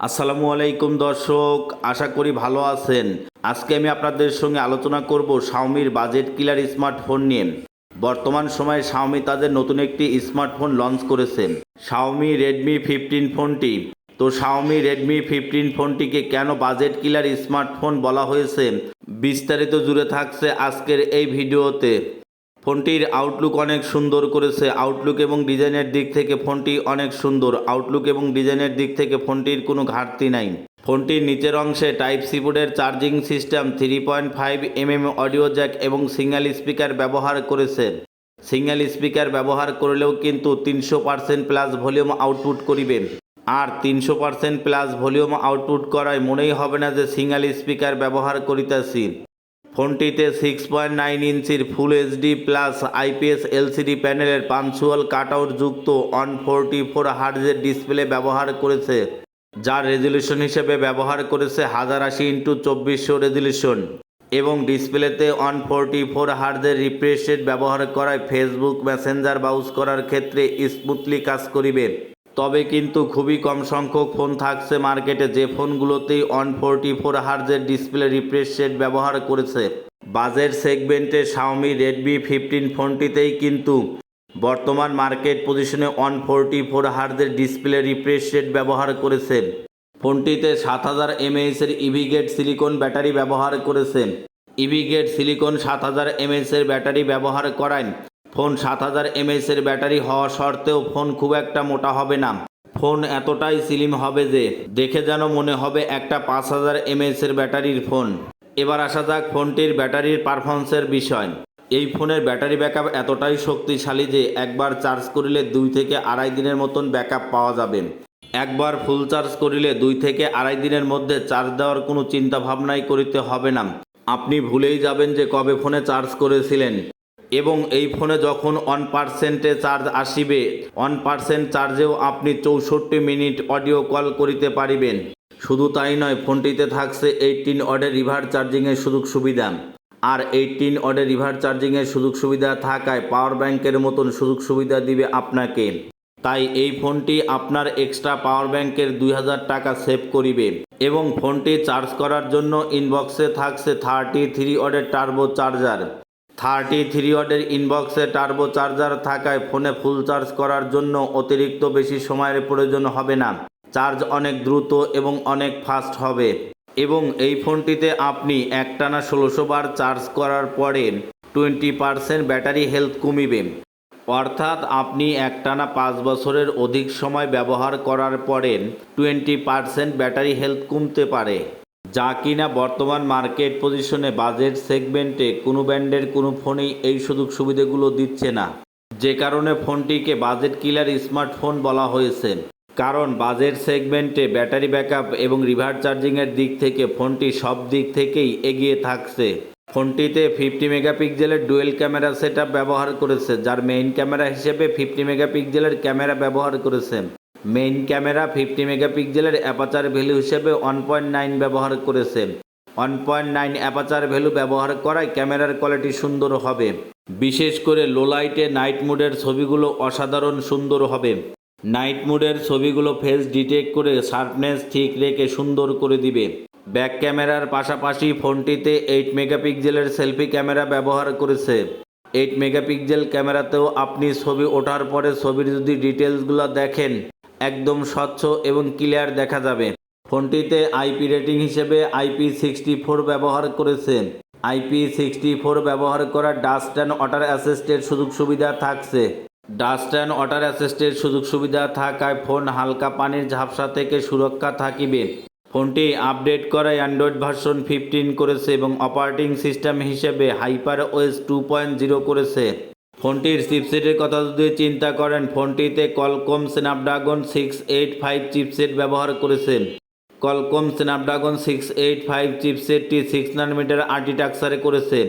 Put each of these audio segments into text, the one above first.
আসসালামু আলাইকুম দর্শক, আশা করি ভালো আছেন। আজকে আমি আপনাদের সঙ্গে আলোচনা করব শাওমির বাজেট কিলার স্মার্টফোন নিয়ে। বর্তমান সময়ে শাওমি তাদের নতুন একটি স্মার্টফোন লঞ্চ করেছে, শাওমি রেডমি 15 ফোনটি। তো শাওমি রেডমি 15 ফোনটিকে কেন বাজেট কিলার স্মার্টফোন বলা হয়েছে, বিস্তারিত জুড়ে থাকছে আজকের এই ভিডিওতে। ফোনটির আউটলুক অনেক সুন্দর করেছে। আউটলুক এবং ডিজাইনের দিক থেকে ফোনটি অনেক সুন্দর। আউটলুক এবং ডিজাইনের দিক থেকে ফোনটির কোনো ঘাটতি নাই। ফোনটির নিচের অংশে টাইপ সি পোর্টের charging system, 3.5 mm audio Jack এবং সিঙ্গেল স্পিকার ব্যবহার করেছে। সিঙ্গেল স্পিকার ব্যবহার করলেও কিন্তু 300% প্লাস ভলিউম আউটপুট করিবে। আর 300% প্লাস ভলিউম আউটপুট করায় মনেই হবে না যে সিঙ্গেল স্পিকার ব্যবহার করিতেছি। ফোনটিতে 6.9 ইঞ্চির full HD plus IPS LCD প্যানেলের পাঞ্চুয়াল কাটআউট যুক্ত 144 হার্টজের ডিসপ্লে ব্যবহার করেছে, যার রেজলিউশন হিসেবে ব্যবহার করেছে 1080x2400 রেজলিউশন। এবং ডিসপ্লেতে 144 হার্টজের রিফ্রেশ রেট ব্যবহার করায় ফেসবুক মেসেঞ্জার ব্রাউজ করার ক্ষেত্রে স্মুথলি কাজ করিবে। তবে কিন্তু খুবই কম সংখ্যক ফোন থাকছে মার্কেটে যে ফোনগুলোতেই 144 হার্টজের ডিসপ্লে রিফ্রেশ রেট ব্যবহার করেছে। বাজেট সেগমেন্টে শাওমি রেডমি 15 ফোনটিতেই কিন্তু বর্তমান মার্কেট পজিশনে 144 হার্টজের ডিসপ্লে রিফ্রেশ রেট ব্যবহার করেছে। ফোনটিতে 7000 mAh এর ইভিগেট সিলিকন ব্যাটারি ব্যবহার করেছে। ইভিগেট সিলিকন 7000 mAh এর ব্যাটারি ব্যবহার করায় ফোন 7000 mAh এর ব্যাটারি হওয়া সত্ত্বেও ফোন খুব একটা মোটা হবে না। ফোন এতটাই স্লিম হবে যে দেখে যেন মনে হবে একটা 5000 mAh এর ব্যাটারির ফোন। এবার আসা যাক ফোনটির ব্যাটারির পারফরমেন্সের বিষয়। এই ফোনের ব্যাটারি ব্যাকআপ এতটাই শক্তিশালী যে একবার চার্জ করিলে 2 থেকে আড়াই দিনের মতন ব্যাকআপ পাওয়া যাবে। একবার ফুল চার্জ করিলে 2 থেকে আড়াই দিনের মধ্যে চার্জ দেওয়ার কোনো চিন্তা ভাবনাই করিতে হবে না। আপনি ভুলেই যাবেন যে কবে ফোনে চার্জ করেছিলেন। এবং এই ফোনে যখন 1%-এ চার্জ আসিবে, 1% চার্জেও আপনি 64 মিনিট অডিও কল করিতে পারিবেন। শুধু তাই নয়, ফোনটিতে থাকছে 18 ওয়াটের রিভার্স চার্জিংয়ের সুযোগ সুবিধা। আর 18 ওয়াটের রিভার্স চার্জিংয়ের সুযোগ সুবিধা থাকায় পাওয়ার ব্যাংকের মতন সুযোগ সুবিধা দিবে আপনাকে। তাই এই ফোনটি আপনার এক্সট্রা পাওয়ার ব্যাংকের 2000 টাকা সেভ করিবে। এবং ফোনটি চার্জ করার জন্য ইনবক্সে থাকছে 33 ওয়াটের টার্বো চার্জার। 33 ওয়াটের ইনবক্সে টার্বো চার্জার থাকায় ফোনে ফুল চার্জ করার জন্য অতিরিক্ত বেশি সময়ের প্রয়োজন হবে না। চার্জ অনেক দ্রুত এবং অনেক ফাস্ট হবে। এবং এই ফোনটিতে আপনি একটানা 1600 বার চার্জ করার পরে 20% ব্যাটারি হেলথ কমিবে। অর্থাৎ আপনি একটানা 5 বছরের অধিক সময় ব্যবহার করার পরে 20% ব্যাটারি হেলথ কমতে পারে, যা কিনা বর্তমান মার্কেট পজিশনে বাজেট সেগমেন্টে কোনো ব্র্যান্ডের কোনো ফোনেই এই সুযোগ সুবিধাগুলো দিচ্ছে না। যে কারণে ফোনটিকে বাজেট কিলার স্মার্টফোন বলা হয়েছে। কারণ বাজেট সেগমেন্টে ব্যাটারি ব্যাকআপ এবং রিভার্স চার্জিংয়ের দিক থেকে ফোনটি সব দিক থেকেই এগিয়ে থাকছে। ফোনটিতে 50 মেগাপিক্সেলের ডুয়েল ক্যামেরা সেটআপ ব্যবহার করেছে, যার মেইন ক্যামেরা হিসেবে 50 মেগাপিক্সেলের ক্যামেরা ব্যবহার করেছে। মেইন ক্যামেরা 50 মেগাপিক্সেলের অ্যাপাচার ভ্যালু হিসেবে 1.9 ব্যবহার করেছে। 1.9 অ্যাপাচার ভ্যালু ব্যবহার করায় ক্যামেরার কোয়ালিটি সুন্দর হবে। বিশেষ করে লো লাইটে নাইট মোডের ছবিগুলো অসাধারণ সুন্দর হবে। নাইট মোডের ছবিগুলো ফেস ডিটেক্ট করে শার্পনেস ঠিক রেখে সুন্দর করে দিবে। ব্যাক ক্যামেরার পাশাপাশি ফোনটিতে 8 মেগাপিক্সেলের সেলফি ক্যামেরা ব্যবহার করেছে। 8 মেগাপিক্সেল ক্যামেরাতেও আপনি ছবি ওঠার পরে ছবির যদি ডিটেলসগুলো দেখেন একদম স্বচ্ছ এবং ক্লিয়ার দেখা যাবে। ফোনটিতে আইপি রেটিং হিসেবে IP64 ব্যবহার করেছে। IP64 ব্যবহার করা ডাস্ট অ্যান্ড ওয়াটার অ্যাসিস্টের সুযোগ সুবিধা থাকছে। ডাস্ট অ্যান্ড ওয়াটার অ্যাসিস্টের সুযোগ সুবিধা থাকায় ফোন হালকা পানির ঝাপসা থেকে সুরক্ষা থাকিবে। ফোনটি আপডেট করা অ্যান্ড্রয়েড ভার্সন 15 করেছে এবং অপারেটিং সিস্টেম হিসেবে HyperOS 2.0 করেছে। ফোনটির চিপসেটের কথা যদি চিন্তা করেন, ফোনটিতে কলকম স্ন্যাপড্রাগন 685 চিপসেট ব্যবহার করেছে। কলকম স্ন্যাপড্রাগন 685 চিপসেটটি 6 ন্যানোমিটার আর্কিটেকচারে করেছে।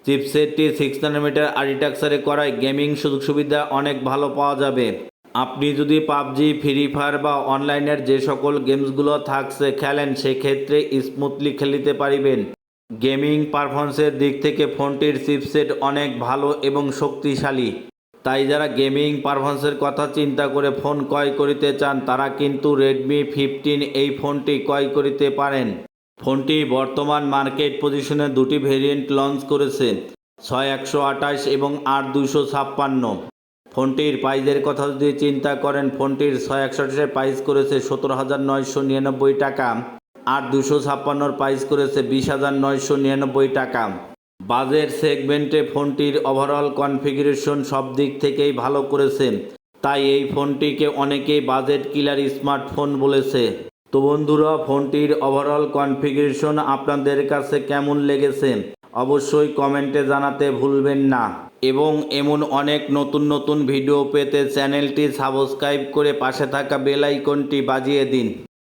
চিপসেটটি 6 ন্যানোমিটার আর্কিটেকচারে করায় গেমিং সুযোগ সুবিধা অনেক ভালো পাওয়া যাবে। আপনি যদি পাবজি, ফ্রি ফায়ার বা অনলাইনের যে সকল গেমসগুলো থাকছে খেলেন, সেক্ষেত্রে স্মুথলি খেলিতে পারিবেন। গেমিং পারফরমেন্সের দিক থেকে ফোনটির চিপসেট অনেক ভালো এবং শক্তিশালী। তাই যারা গেমিং পারফরমেন্সের কথা চিন্তা করে ফোন ক্রয় করিতে চান তারা কিন্তু রেডমি 15 এই ফোনটি ক্রয় করিতে পারেন। ফোনটি বর্তমান মার্কেট পজিশনে দুটি ভেরিয়েন্ট লঞ্চ করেছে, 6128 এবং 8256। ফোনটির প্রাইজের কথা যদি চিন্তা করেন, ফোনটির 6128 প্রাইস করেছে 17,999 টাকা, আর 256 প্রাইস করেছে 20,999 টাকা। বাজেট সেগমেন্টে ফোনটির ওভারঅল কনফিগারেশন সব দিক থেকেই ভালো করেছে, তাই এই ফোনটিকে অনেকেই বাজেট কিলার স্মার্টফোন বলেছে। তো বন্ধুরা, ফোনটির ওভারঅল কনফিগারেশন আপনাদের কাছে কেমন লেগেছে অবশ্যই কমেন্টে জানাতে ভুলবেন না, এবং এমন অনেক নতুন নতুন ভিডিও পেতে চ্যানেলটি সাবস্ক্রাইব করে পাশে থাকা বেল আইকনটি বাজিয়ে দিন।